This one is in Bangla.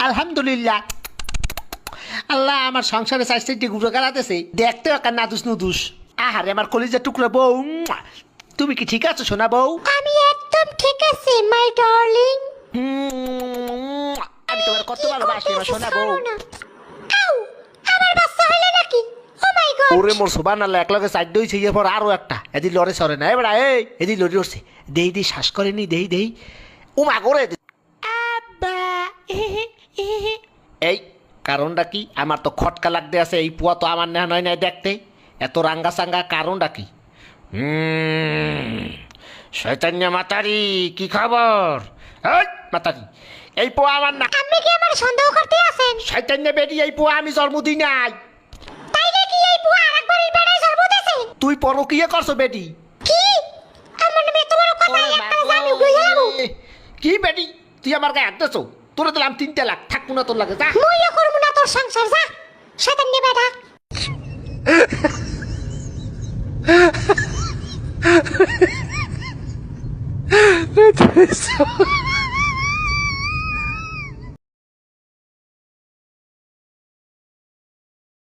আলহামদুলিল্লাহ। আল্লাহ আমার সংসারে চাইতে ঘুরে গাড়াতেছে, দেখতে একটা নাদুস নুদুস। আহারে আমার কলিজার টুকরা বউ, তুমি কি ঠিক আছো সোনা বউ? আমি একদম ঠিক আছি মাই ডার্লিং। আমি তোমার কত ভালোবাসি আমার সোনা বউ। আউ, আমার বাচ্চা হইলো নাকি? ও মাই গড। ওরে মোর সোবান আল্লাহ, এক লগে সাইড দইছে ইয়ে পর আরো একটা এদি লড়ে সরে না এবার এদি লড়ে উঠছে, দেই দেই শ্বাস করেনি, দেই দেই উমা করে আব্বা এই কারণটা কি? আমার তো খটকা লাগতে আছে, এই পুয়া তো আমার নেহা নয় নাই দেখতে, এত রাঙ্গা সাঙ্গা কারণটা কি? শয়তান্য মাতারি, কি খবর? এই মাতারি, এই পোয়া আমার না। আপনি কি আমার সন্দেহ করতে আছেন? শয়তান্য বেটি, এই পোয়া আমি জন্ম দিই নাই। তাইলে কি এই বুয়া আরেকবার এই বেড়ায় জন্ম দিয়েছে? তুই পরকিয়া করছো বেটি? কি? আমার নামে এত বড় কথা, একবারে জানি উড়ে যাবো। কি বেটি, তুই আমার গায়ে হাত দিছো? তোরে দিলাম 3 লাখ, থাকবো না তোর লাগে, যা। মুইও করবো না তোর সংসার, যা শয়তান নে বেটা।